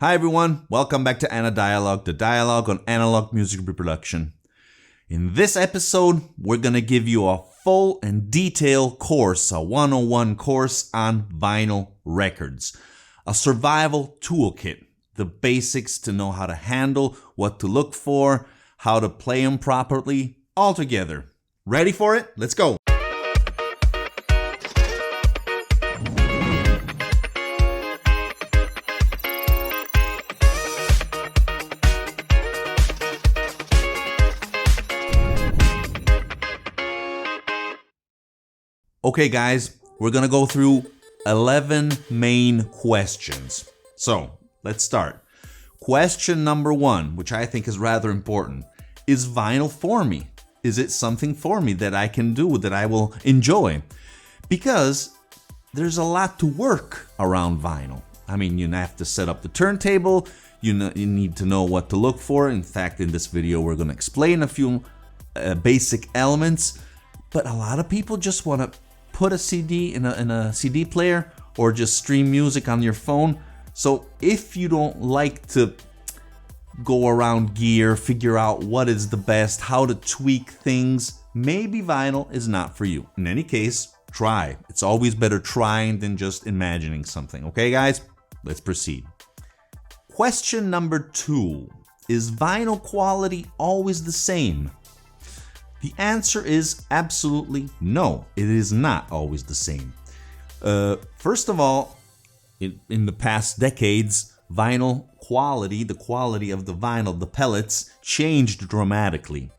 Hi everyone, welcome back to Ana Dialogue, the dialogue on analog music reproduction. In this episode, we're gonna give you a full and detailed course, a 101 course on vinyl records. A survival toolkit, the basics to know how to handle, what to look for, how to play them properly, all together. Ready for it? Let's go! Okay guys, we're gonna go through 11 main questions. So, let's start. Question number 1, which I think is rather important. Is vinyl for me? Is it something for me that I can do, that I will enjoy? Because there's a lot to work around vinyl. I mean, you have to set up the turntable, you need to know what to look for. In fact, in this video, we're gonna explain a few basic elements, but a lot of people just wanna put a CD in a CD player or just stream music on your phone. So if you don't like to go around gear, figure out what is the best, how to tweak things, maybe vinyl is not for you. In any case, try. It's always better trying than just imagining something. Okay guys, let's proceed. Question number 2, is vinyl quality always the same? The answer is absolutely no, it is not always the same. First of all, in the past decades, vinyl quality, the quality of the vinyl, the pellets, changed dramatically.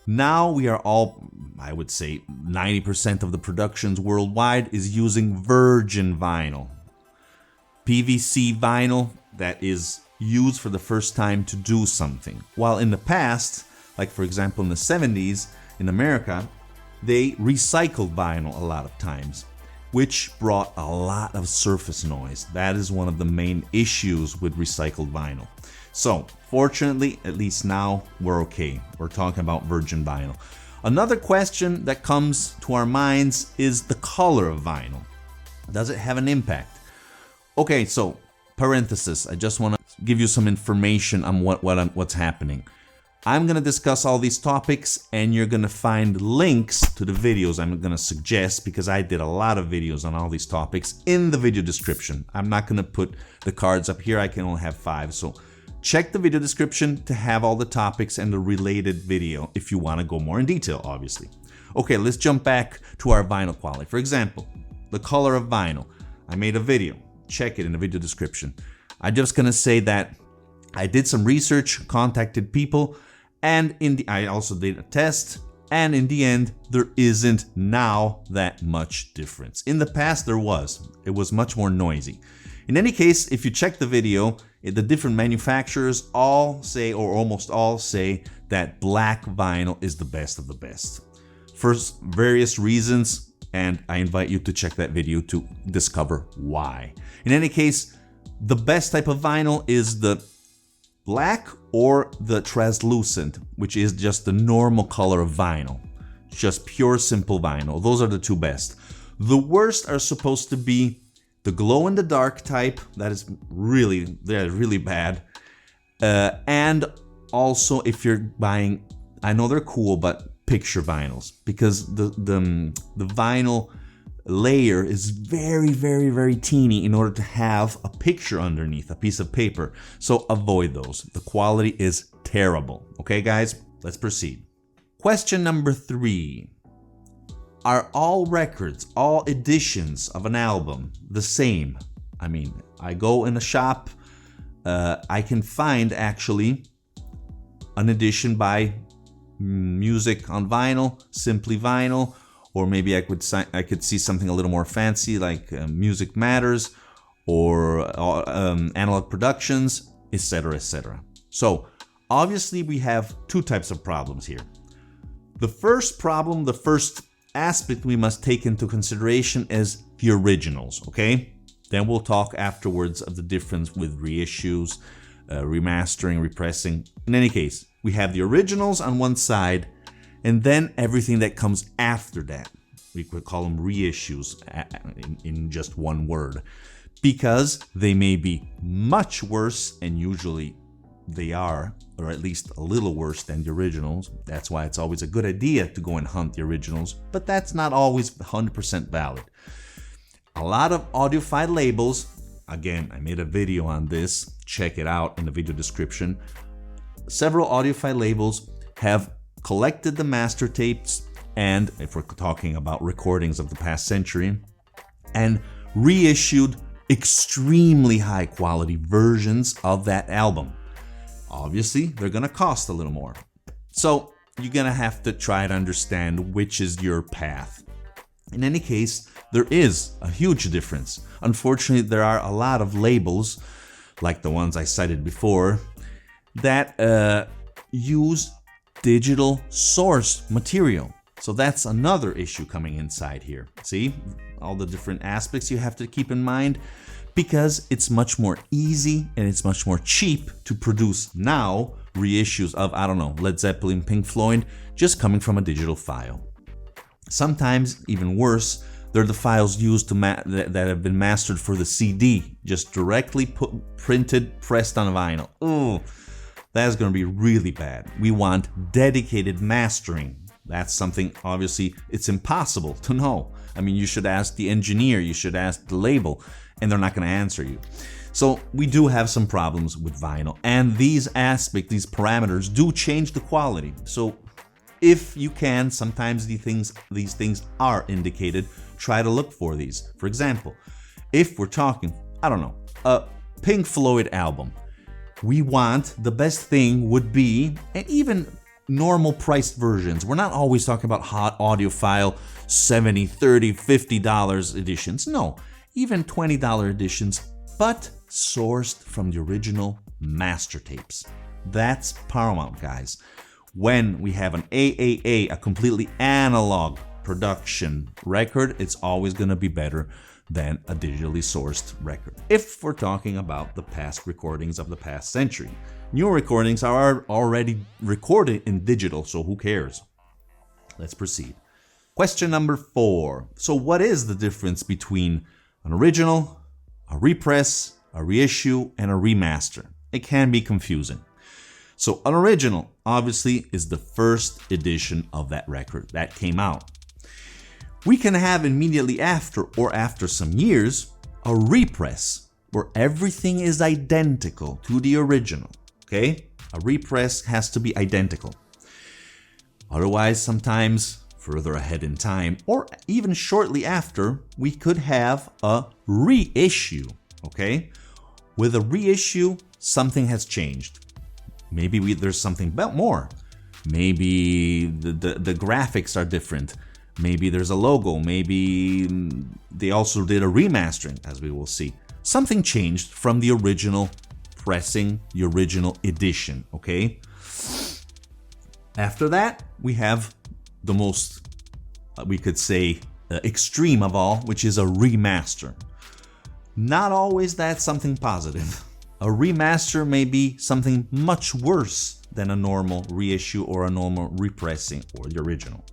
Now we are all, I would say 90% of the productions worldwide is using virgin vinyl. PVC vinyl that is used for the first time to do something. While in the past, like for example in the 70s in America, they recycled vinyl a lot of times, which brought a lot of surface noise. That is one of the main issues with recycled vinyl. So fortunately, at least now we're okay. We're talking about virgin vinyl. Another question that comes to our minds is the color of vinyl. Does it have an impact? Okay, so parenthesis, I just want to give you some information on what's happening. I'm going to discuss all these topics and you're going to find links to the videos I'm going to suggest, because I did a lot of videos on all these topics, in the video description. I'm not going to put the cards up here, I can only have 5. So check the video description to have all the topics and the related video if you want to go more in detail, obviously. Okay, let's jump back to our vinyl quality. For example, the color of vinyl. I made a video. Check it in the video description. I'm just going to say that I did some research, contacted people, and I also did a test, and in the end, there isn't now that much difference. In the past, there was. It was much more noisy. In any case, if you check the video, the different manufacturers all say, or almost all say, that black vinyl is the best of the best. For various reasons, and I invite you to check that video to discover why. In any case, the best type of vinyl is the black or the translucent, which is just the normal color of vinyl. Just pure, simple vinyl. Those are the two best. The worst are supposed to be the glow-in-the-dark type. That is they're really bad. And also, if you're buying, I know they're cool, but picture vinyls, because the vinyl layer is very, very, very teeny in order to have a picture underneath, a piece of paper. So avoid those. The quality is terrible. Okay, guys, let's proceed. Question number 3. Are all records, all editions of an album the same? I mean, I go in a shop, I can find actually an edition by Music on Vinyl, Simply Vinyl, or maybe I could see something a little more fancy like Music Matters or Analog Productions, etc., etc. So obviously we have two types of problems here. The first problem, the first aspect we must take into consideration is the originals, okay? Then we'll talk afterwards of the difference with reissues, remastering, repressing. In any case, we have the originals on one side, and then everything that comes after that. We could call them reissues in just one word. because they may be much worse, and usually they are, or at least a little worse than the originals. That's why it's always a good idea to go and hunt the originals, but that's not always 100% valid. A lot of audiophile labels, again, I made a video on this, check it out in the video description. Several audiophile labels have collected the master tapes, and if we're talking about recordings of the past century, and reissued extremely high quality versions of that album. Obviously, they're gonna cost a little more. So you're gonna have to try to understand which is your path. In any case, there is a huge difference. Unfortunately, there are a lot of labels, like the ones I cited before, that use digital source material. So that's another issue coming inside here. See, all the different aspects you have to keep in mind, because it's much more easy and it's much more cheap to produce now reissues of, I don't know, Led Zeppelin, Pink Floyd, just coming from a digital file. Sometimes, even worse, they're the files used that have been mastered for the CD, just directly printed, pressed on vinyl. Ooh, that's going to be really bad. We want dedicated mastering. That's something, obviously, it's impossible to know. I mean, you should ask the engineer, you should ask the label, and they're not going to answer you. So we do have some problems with vinyl, and these aspects, these parameters do change the quality. So if you can, sometimes these things are indicated. Try to look for these. For example, if we're talking, I don't know, a Pink Floyd album, we want the best thing would be, and even normal priced versions. We're not always talking about hot audiophile $70, $30, $50 editions. No, even $20 editions, but sourced from the original master tapes. That's paramount, guys. When we have an AAA, a completely analog production record, it's always going to be better than a digitally sourced record. If we're talking about the past recordings of the past century. New recordings are already recorded in digital, so who cares? Let's proceed. Question number 4. So what is the difference between an original, a repress, a reissue, and a remaster? It can be confusing. So an original, obviously, is the first edition of that record that came out. We can have immediately after, or after some years, a repress, where everything is identical to the original. Okay? A repress has to be identical. Otherwise, sometimes further ahead in time, or even shortly after, we could have a reissue. Okay? With a reissue, something has changed. Maybe there's something more. Maybe the graphics are different. Maybe there's a logo. Maybe they also did a remastering, as we will see. Something changed from the original pressing, the original edition, okay? After that, we have the most, we could say, extreme of all, which is a remaster. Not always that's something positive. A remaster may be something much worse than a normal reissue or a normal repressing or the original.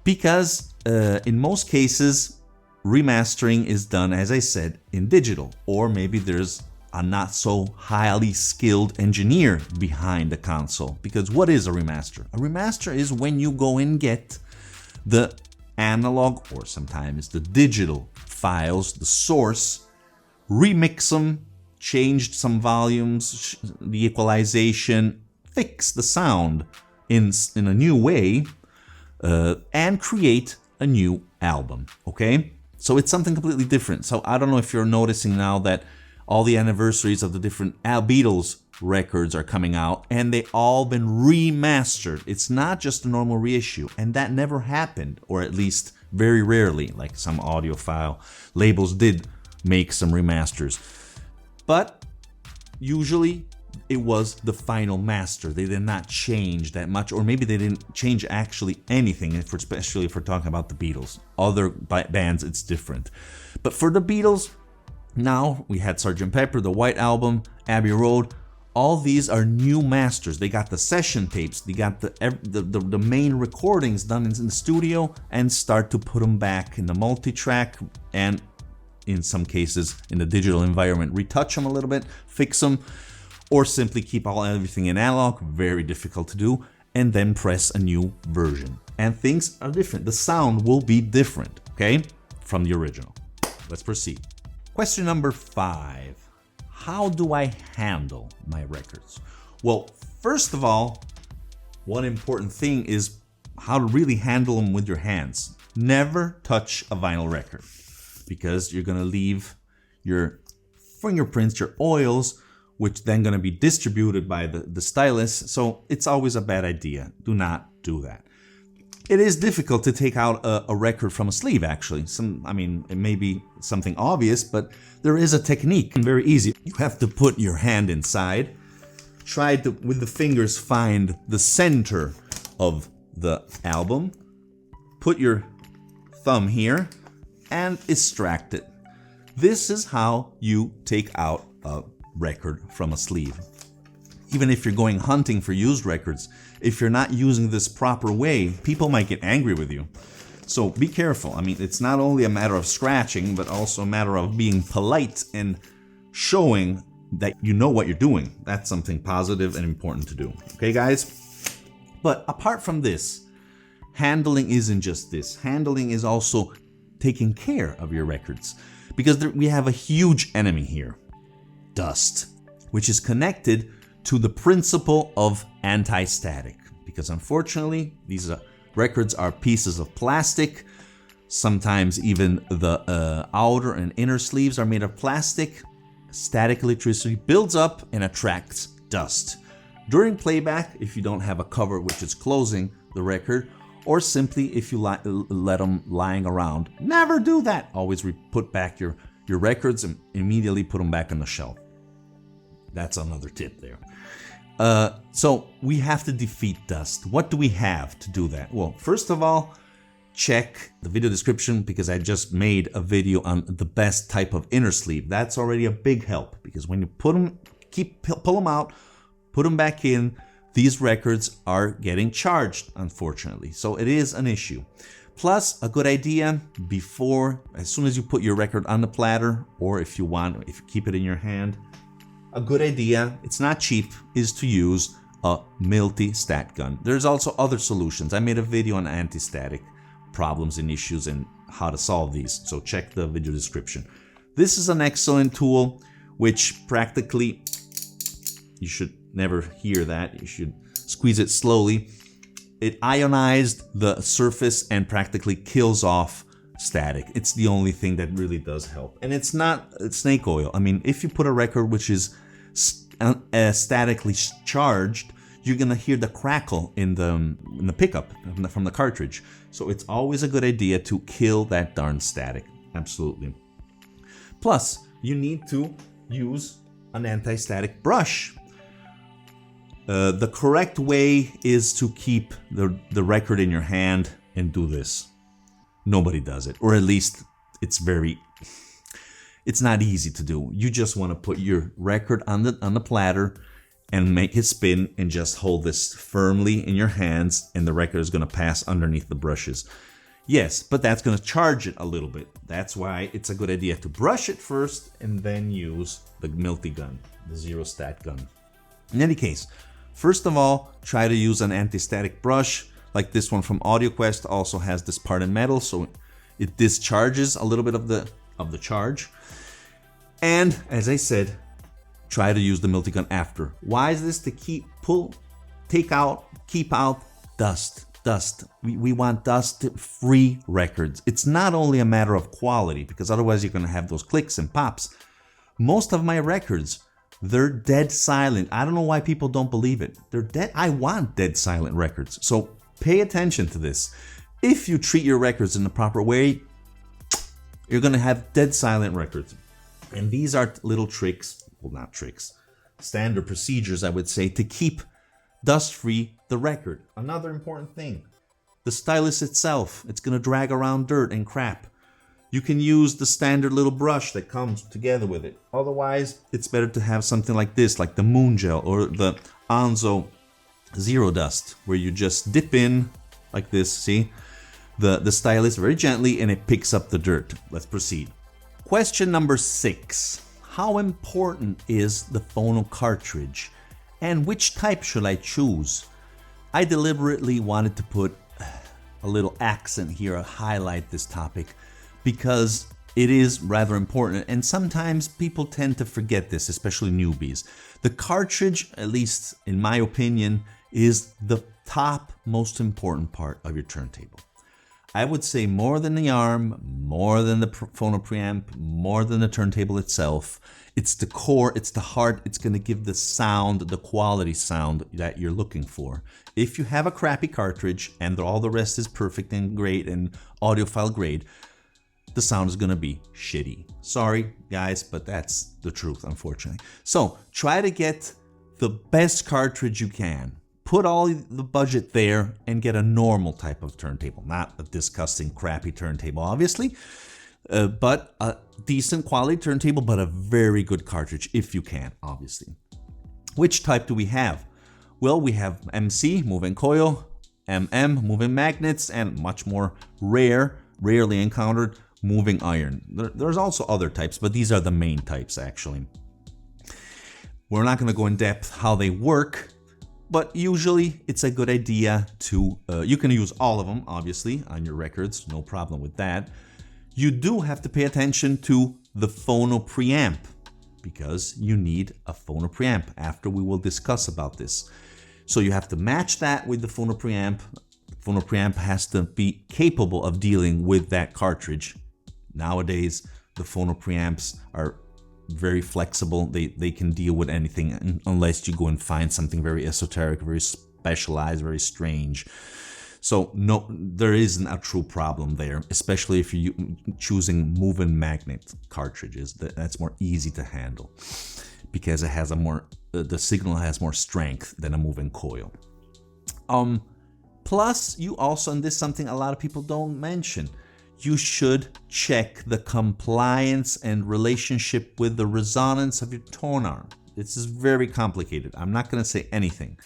Because in most cases, remastering is done, as I said, in digital, or maybe there's a not so highly skilled engineer behind the console. Because what is a remaster? A remaster is when you go and get the analog, or sometimes the digital files, the source, remix them, changed some volumes, the equalization, fix the sound in a new way, and create a new album, okay? So it's something completely different. So I don't know if you're noticing now that all the anniversaries of the different Beatles records are coming out, and they all been remastered. It's not just a normal reissue, and that never happened, or at least very rarely, like some audiophile labels did make some remasters. But usually it was the final master. They did not change that much, or maybe they didn't change actually anything, especially if we're talking about the Beatles. Other bands, it's different. But for the Beatles, now we had Sgt. Pepper, the White Album, Abbey Road. All these are new masters. They got the session tapes, they got the main recordings done in the studio, and start to put them back in the multi-track and in some cases in the digital environment, retouch them a little bit, fix them, or simply keep everything in analog, very difficult to do, and then press a new version. And things are different. The sound will be different, okay, from the original. Let's proceed. Question number 5. How do I handle my records? Well, first of all, one important thing is how to really handle them with your hands. Never touch a vinyl record because you're going to leave your fingerprints, your oils, which then going to be distributed by the stylus. So it's always a bad idea. Do not do that. It is difficult to take out a record from a sleeve, actually. It may be something obvious, but there is a technique, very easy. You have to put your hand inside, try to, with the fingers, find the center of the album, put your thumb here, and extract it. This is how you take out a record from a sleeve. Even if you're going hunting for used records, if you're not using this proper way, people might get angry with you. So be careful. I mean, it's not only a matter of scratching, but also a matter of being polite and showing that you know what you're doing. That's something positive and important to do. Okay, guys? But apart from this, handling isn't just this. Handling is also taking care of your records. Because we have a huge enemy here. Dust. Which is connected to the principle of anti-static, because unfortunately these records are pieces of plastic. Sometimes even the outer and inner sleeves are made of plastic. Static electricity builds up and attracts dust. During playback, if you don't have a cover which is closing the record, or simply if you let them lying around, never do that. Always put back your records and immediately put them back on the shelf. That's another tip there. So we have to defeat dust. What do we have to do that? Well, first of all, check the video description because I just made a video on the best type of inner sleeve. That's already a big help because when you put them, pull them out, put them back in, these records are getting charged, unfortunately. So it is an issue. Plus, a good idea before, as soon as you put your record on the platter, or if you keep it in your hand, a good idea, it's not cheap, is to use a Milty stat gun. There's also other solutions. I made a video on anti-static problems and issues and how to solve these, so check the video description. This is an excellent tool, which practically, you should never hear that, you should squeeze it slowly. It ionized the surface and practically kills off static. It's the only thing that really does help. And it's not snake oil. I mean, if you put a record which is statically charged, you're gonna hear the crackle in the pickup from the cartridge. So it's always a good idea to kill that darn static. Absolutely. Plus, you need to use an anti-static brush. The correct way is to keep the record in your hand and do this. Nobody does it, or at least it's not easy to do. You just want to put your record on the platter and make it spin and just hold this firmly in your hands, and the record is going to pass underneath the brushes. Yes, but that's going to charge it a little bit. That's why it's a good idea to brush it first and then use the Milty gun, the Zerostat gun. In any case, first of all, try to use an anti-static brush. Like this one from Audioquest also has this part in metal, so it discharges a little bit of the charge. And as I said, try to use the Milty gun after. Why is this? To keep out dust. We want dust-free records. It's not only a matter of quality, because otherwise you're gonna have those clicks and pops. Most of my records, they're dead silent. I don't know why people don't believe it. They're dead. I want dead silent records. So pay attention to this. If you treat your records in the proper way, you're gonna have dead silent records. And these are little tricks, well, not tricks, standard procedures, I would say, to keep dust-free the record. Another important thing, the stylus itself, it's gonna drag around dirt and crap. You can use the standard little brush that comes together with it. Otherwise, it's better to have something like this, like the Moon Gel or the Onzow Zerodust, where you just dip in like this, see? The stylus very gently and it picks up the dirt. Let's proceed. Question number 6. How important is the phono cartridge? And which type should I choose? I deliberately wanted to put a little accent here, highlight this topic, because it is rather important, and sometimes people tend to forget this, especially newbies. The cartridge, at least in my opinion, is the top most important part of your turntable. I would say more than the arm, more than the phono preamp, more than the turntable itself. It's the core, it's the heart, it's going to give the sound, the quality sound that you're looking for. If you have a crappy cartridge and all the rest is perfect and great and audiophile grade, the sound is going to be shitty. Sorry, guys, but that's the truth, unfortunately. So try to get the best cartridge you can. Put all the budget there and get a normal type of turntable. Not a disgusting, crappy turntable, obviously, but a decent quality turntable, but a very good cartridge if you can, obviously. Which type do we have? Well, we have MC, moving coil, MM, moving magnets, and much more rarely encountered, moving iron. There's also other types, but these are the main types, actually. We're not going to go in depth how they work, but usually it's a good idea to, you can use all of them, obviously, on your records, no problem with that. You do have to pay attention to the phono preamp, because you need a phono preamp. After we will discuss about this. So you have to match that with the phono preamp. Phono preamp has to be capable of dealing with that cartridge. Nowadays, the phono preamps are very flexible. They can deal with anything unless you go and find something very esoteric, very specialized, very strange. So no, there isn't a true problem there, especially if you're choosing moving magnet cartridges. That's more easy to handle because it has a more, the signal has more strength than a moving coil. Plus, you also, and this is something a lot of people don't mention, you should check the compliance and relationship with the resonance of your tone arm. This is very complicated. I'm not going to say anything,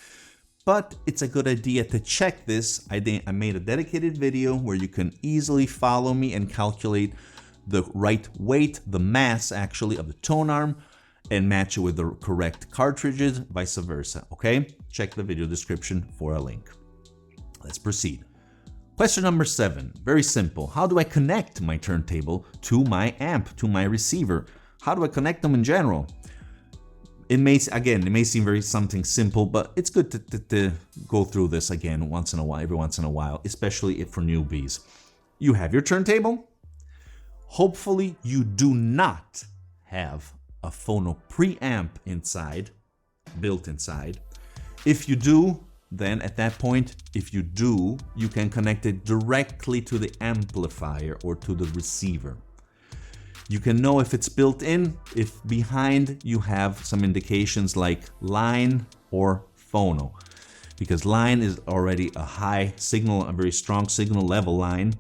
but it's a good idea to check this. I made a dedicated video where you can easily follow me and calculate the right weight, the mass actually, of the tone arm, and match it with the correct cartridges, vice versa. Okay? Check the video description for a link. Let's proceed. Question number 7, very simple. How do I connect my turntable to my amp, to my receiver? How do I connect them in general? It may seem very something simple, but it's good to go through this again once in a while, every once in a while, especially for newbies. You have your turntable. Hopefully you do not have a phono preamp built inside. If you do, then at that point, if you do, you can connect it directly to the amplifier or to the receiver. You can know if it's built in, if behind you have some indications like line or phono, because line is already a high signal, a very strong signal level line,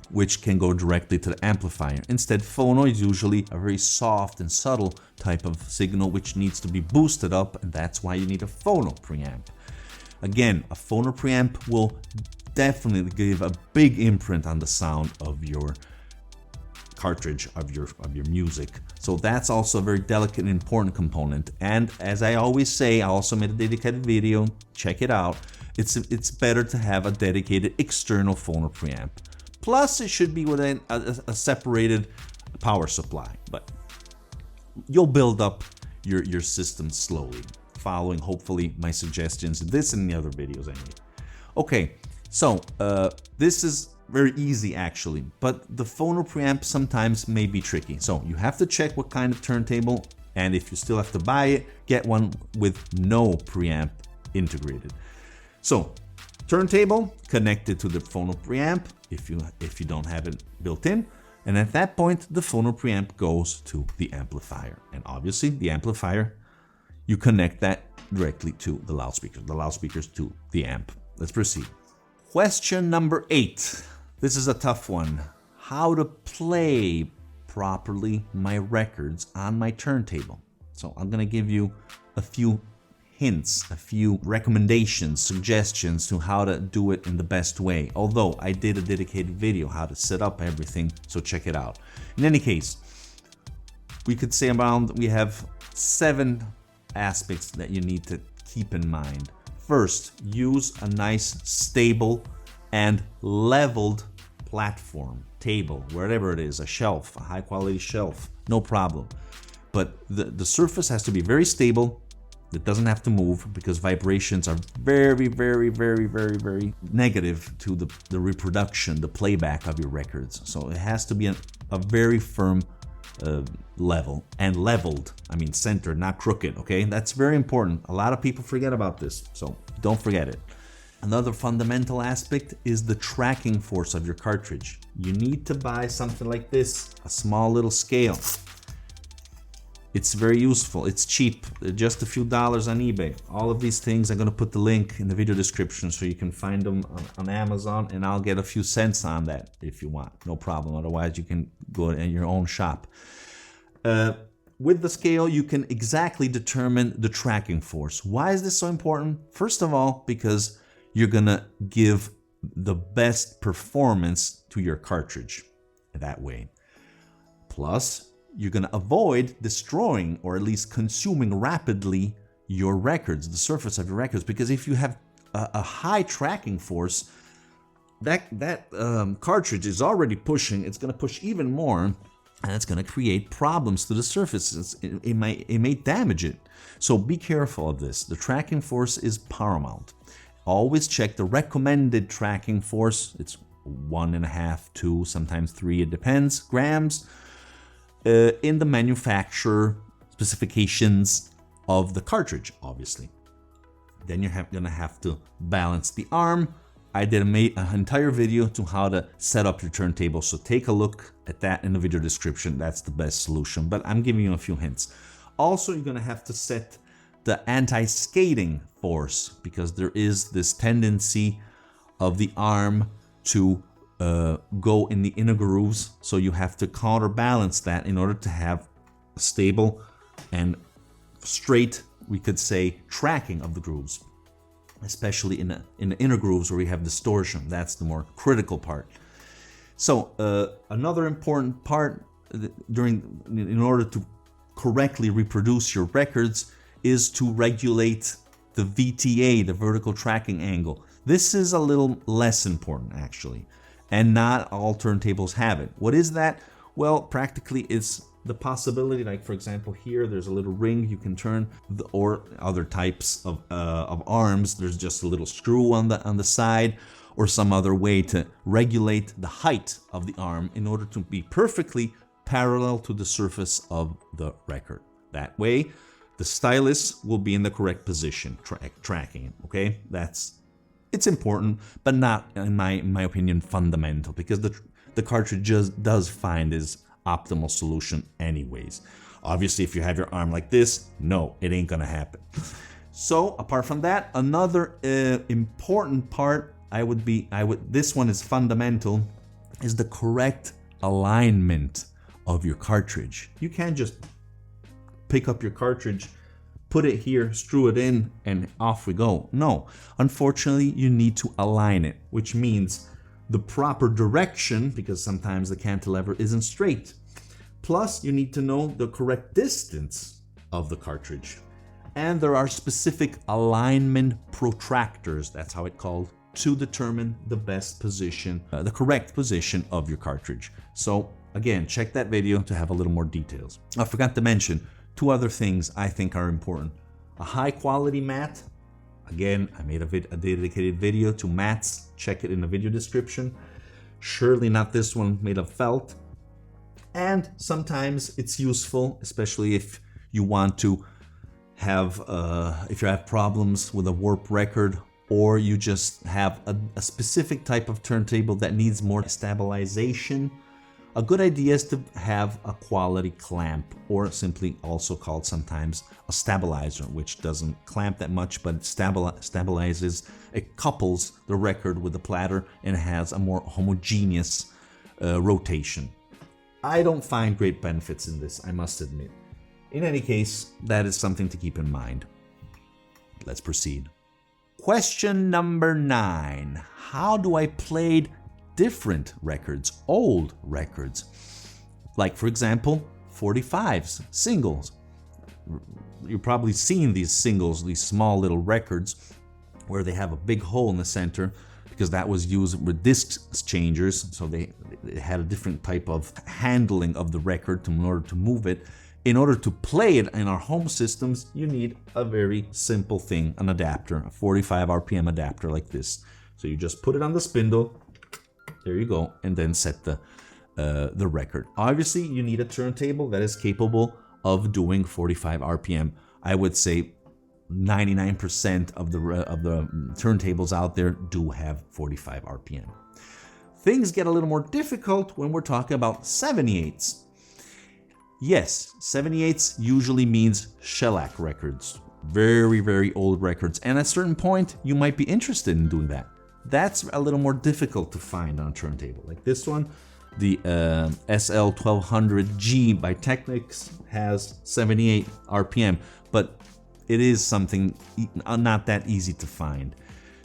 which can go directly to the amplifier. Instead, phono is usually a very soft and subtle type of signal which needs to be boosted up, and that's why you need a phono preamp. Again, a phono preamp will definitely give a big imprint on the sound of your cartridge, of your music. So that's also a very delicate and important component. And as I always say, I also made a dedicated video, check it out. It's better to have a dedicated external phono preamp. Plus, it should be within a separated power supply, but you'll build up your system slowly, following hopefully my suggestions in this and the other videos I made. Okay, so this is very easy actually, but the phono preamp sometimes may be tricky. So you have to check what kind of turntable, and if you still have to buy it, get one with no preamp integrated. So turntable connected to the phono preamp if you don't have it built in, and at that point the phono preamp goes to the amplifier, and obviously the amplifier, you connect that directly to the loudspeakers to the amp. Let's proceed. Question number 8. This is a tough one. How to play properly my records on my turntable. So I'm gonna give you a few hints, a few recommendations, suggestions to how to do it in the best way. Although I did a dedicated video how to set up everything, so check it out. In any case, we could say around, we have 7 aspects that you need to keep in mind. First, use a nice, stable, and leveled platform, table, wherever it is, a shelf, a high quality shelf, no problem. But the surface has to be very stable. It doesn't have to move because vibrations are very, very, very, very, very negative to the reproduction, the playback of your records. So it has to be a very firm level, and leveled, I mean centered, not crooked, okay? That's very important. A lot of people forget about this, so don't forget it. Another fundamental aspect is the tracking force of your cartridge. You need to buy something like this, a small little scale. It's very useful. It's cheap, just a few dollars on eBay. All of these things, I'm going to put the link in the video description so you can find them on Amazon, and I'll get a few cents on that if you want. No problem. Otherwise, you can go in your own shop. With the scale, you can exactly determine the tracking force. Why is this so important? First of all, because you're going to give the best performance to your cartridge that way. Plus, you're going to avoid destroying or at least consuming rapidly your records, the surface of your records, because if you have a high tracking force, that cartridge is already pushing. It's going to push even more, and it's going to create problems to the surface. It may damage it. So be careful of this. The tracking force is paramount. Always check the recommended tracking force. It's 1.5, 2, sometimes 3, it depends, grams. In the manufacturer specifications of the cartridge, obviously. Then you're gonna have to balance the arm. I did an entire video to how to set up your turntable, so take a look at that in the video description. That's the best solution, but I'm giving you a few hints. Also, you're gonna have to set the anti-skating force, because there is this tendency of the arm to go in the inner grooves, so you have to counterbalance that in order to have a stable and straight, we could say, tracking of the grooves, especially in the inner grooves where we have distortion. That's the more critical part. So another important part in order to correctly reproduce your records is to regulate the VTA, the vertical tracking angle. This is a little less important actually, and not all turntables have it. What is that? Well, practically it's the possibility, like for example here, there's a little ring you can turn, or other types of arms, there's just a little screw on the side, or some other way to regulate the height of the arm in order to be perfectly parallel to the surface of the record. That way, the stylus will be in the correct position, tracking it, okay? It's important, but not, in my opinion, fundamental, because the cartridge does find its optimal solution anyways. Obviously, if you have your arm like this, no, it ain't gonna happen. So, apart from that, another important part, this one is fundamental, is the correct alignment of your cartridge. You can't just pick up your cartridge, put it here, screw it in, and off we go. No, unfortunately, you need to align it, which means the proper direction, because sometimes the cantilever isn't straight. Plus, you need to know the correct distance of the cartridge. And there are specific alignment protractors, that's how it's called, to determine the best position, the correct position of your cartridge. So again, check that video to have a little more details. I forgot to mention, 2 other things I think are important. A high quality mat. Again, I made a dedicated video to mats. Check it in the video description. Surely not this one made of felt. And sometimes it's useful, especially if you want to have, if you have problems with a warp record, or you just have a specific type of turntable that needs more stabilization. A good idea is to have a quality clamp, or simply also called sometimes a stabilizer, which doesn't clamp that much, but it stabilizes, it couples the record with the platter and has a more homogeneous rotation. I don't find great benefits in this, I must admit. In any case, that is something to keep in mind. Let's proceed. Question number 9. How do I play different records, old records? Like, for example, 45s, singles. You've probably seen these singles, these small little records where they have a big hole in the center because that was used with disc changers. So they had a different type of handling of the record in order to move it. In order to play it in our home systems, you need a very simple thing, an adapter, a 45 RPM adapter like this. So you just put it on the spindle, there you go, and then set the record. Obviously, you need a turntable that is capable of doing 45 RPM. I would say 99% of the turntables out there do have 45 RPM. Things get a little more difficult when we're talking about 78s. Yes, 78s usually means shellac records, very, very old records, and at a certain point you might be interested in doing that. That's a little more difficult to find on a turntable. Like this one, the SL-1200G by Technics has 78 RPM, but it is something not that easy to find.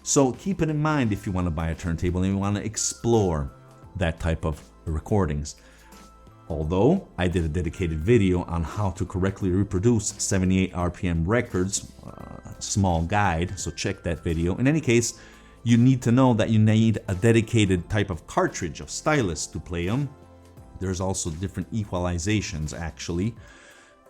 So keep it in mind if you want to buy a turntable and you want to explore that type of recordings. Although I did a dedicated video on how to correctly reproduce 78 RPM records, small guide, so check that video. In any case, you need to know that you need a dedicated type of cartridge of stylus to play them. There's also different equalizations actually,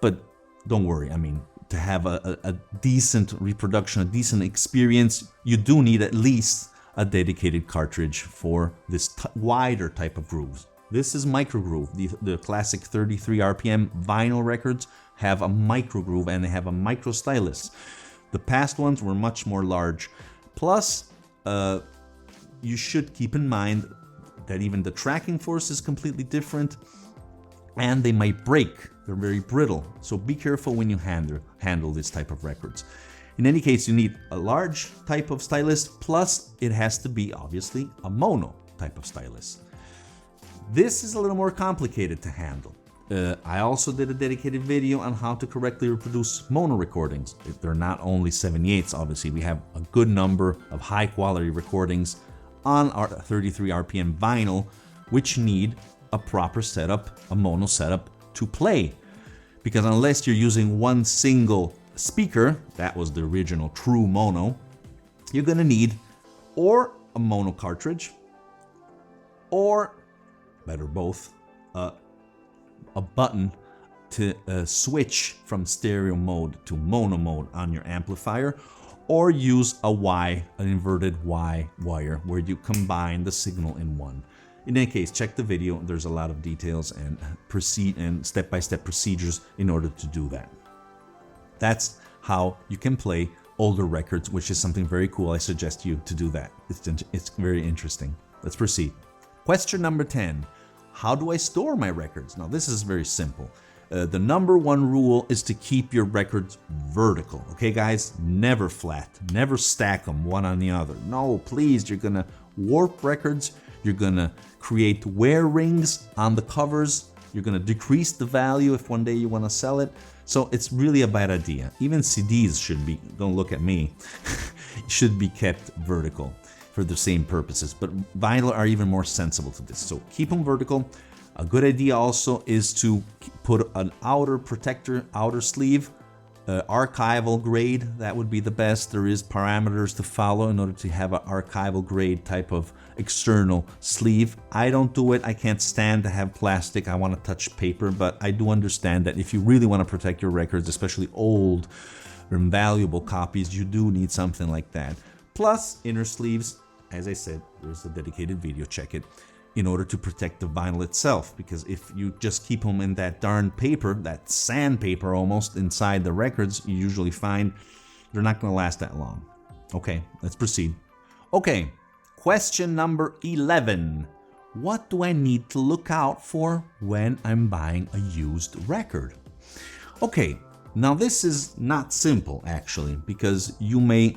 but don't worry, I mean, to have a decent reproduction, a decent experience, you do need at least a dedicated cartridge for this wider type of grooves. This is microgroove. The classic 33 RPM vinyl records have a microgroove and they have a micro stylus. The past ones were much more large. Plus, you should keep in mind that even the tracking force is completely different and they might break. They're very brittle. So be careful when you handle this type of records. In any case, you need a large type of stylus, plus it has to be obviously a mono type of stylus. This is a little more complicated to handle. I also did a dedicated video on how to correctly reproduce mono recordings. They're not only 78s, obviously. We have a good number of high quality recordings on our 33 RPM vinyl, which need a proper setup, a mono setup to play. Because unless you're using one single speaker, that was the original true mono, you're gonna need or a mono cartridge, or better both, a button to switch from stereo mode to mono mode on your amplifier, or use an inverted Y wire where you combine the signal in one. In any case, check the video. There's a lot of details and step-by-step procedures in order to do that. That's how you can play older records, which is something very cool. I suggest you to do that. It's very interesting. Let's proceed. Question number 10. How do I store my records? Now, this is very simple. The number one rule is to keep your records vertical. Okay, guys? Never flat. Never stack them one on the other. No, please. You're going to warp records. You're going to create wear rings on the covers. You're going to decrease the value if one day you want to sell it. So it's really a bad idea. Even CDs should be, don't look at me, should be kept vertical for the same purposes. But vinyl are even more sensible to this. So keep them vertical. A good idea also is to put an outer protector, outer sleeve, archival grade. That would be the best. There is parameters to follow in order to have an archival grade type of external sleeve. I don't do it. I can't stand to have plastic. I want to touch paper, but I do understand that if you really want to protect your records, especially old or invaluable copies, you do need something like that. Plus inner sleeves. As I said, there's a dedicated video, check it, in order to protect the vinyl itself. Because if you just keep them in that darn paper, that sandpaper almost inside the records, you usually find they're not going to last that long. Okay, let's proceed. Okay, question number 11. What do I need to look out for when I'm buying a used record? Okay. Now this is not simple actually, because you may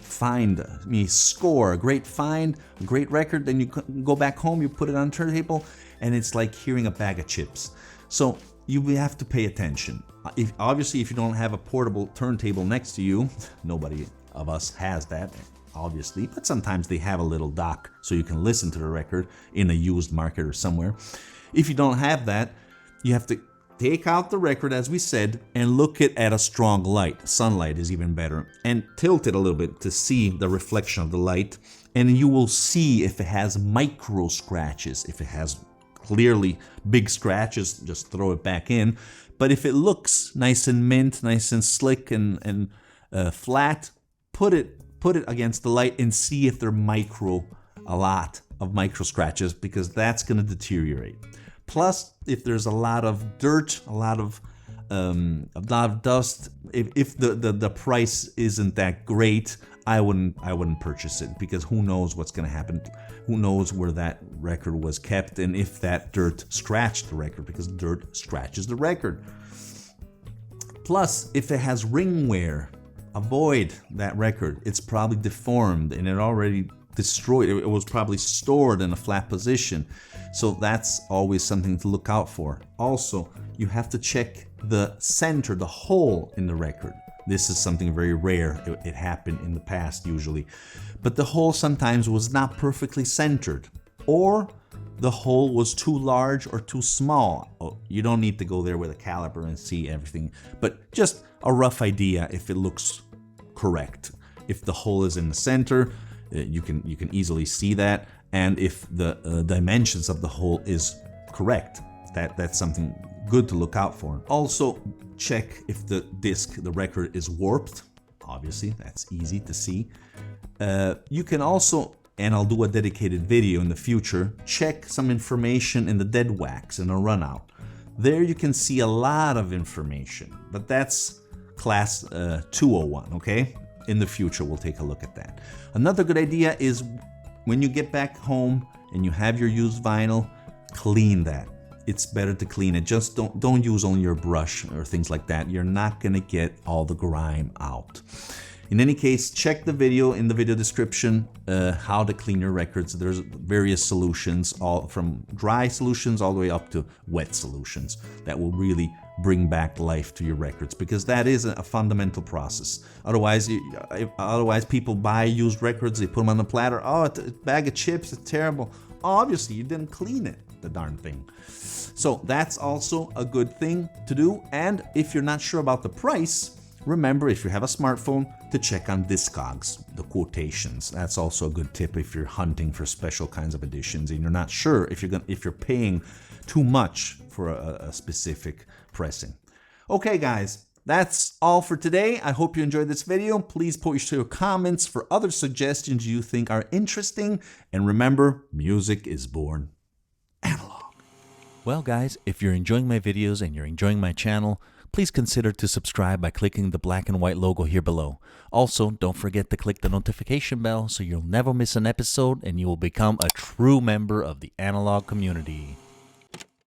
score a great find, a great record, then you go back home, you put it on a turntable, and it's like hearing a bag of chips. So you have to pay attention. Obviously, if you don't have a portable turntable next to you, nobody of us has that, obviously, but sometimes they have a little dock so you can listen to the record in a used market or somewhere. If you don't have that, you have to take out the record, as we said, and look it at a strong light. Sunlight is even better. And tilt it a little bit to see the reflection of the light. And you will see if it has micro scratches. If it has clearly big scratches, just throw it back in. But if it looks nice and mint, nice and slick and flat, put it against the light and see if they're a lot of micro scratches, because that's going to deteriorate. Plus, if there's a lot of dirt, a lot of dust, if the price isn't that great, I wouldn't purchase it, because who knows what's going to happen? Who knows where that record was kept and if that dirt scratched the record, because dirt scratches the record. Plus, if it has ring wear, avoid that record. It's probably deformed and it already destroyed. It was probably stored in a flat position. So that's always something to look out for. Also, you have to check the center, the hole in the record. This is something very rare. It happened in the past usually. But the hole sometimes was not perfectly centered, or the hole was too large or too small. Oh, you don't need to go there with a caliper and see everything, but just a rough idea if it looks correct. If the hole is in the center, you can easily see that, and if the dimensions of the hole is correct, that's something good to look out for. Also, check if the disc, the record, is warped. Obviously, that's easy to see. You can also, and I'll do a dedicated video in the future, check some information in the dead wax in a runout. There you can see a lot of information, but that's class 201, okay? In the future, we'll take a look at that. Another good idea is when you get back home and you have your used vinyl, clean that. It's better to clean it. Just don't use only your brush or things like that. You're not gonna get all the grime out. In any case, check the video in the video description, how to clean your records. There's various solutions, all from dry solutions all the way up to wet solutions that will really bring back life to your records, because that is a fundamental process. Otherwise people buy used records, they put them on the platter. Oh, a bag of chips, it's terrible. Obviously, you didn't clean it, the darn thing. So that's also a good thing to do. And if you're not sure about the price, remember, if you have a smartphone, to check on Discogs, the quotations. That's also a good tip if you're hunting for special kinds of editions and you're not sure if you're paying too much for a specific pressing. Okay, guys, that's all for today. I hope you enjoyed this video. Please post your comments for other suggestions you think are interesting. And remember, music is born analog. Well, guys, if you're enjoying my videos and you're enjoying my channel, please consider to subscribe by clicking the black and white logo here below. Also, don't forget to click the notification bell so you'll never miss an episode and you will become a true member of the analog community.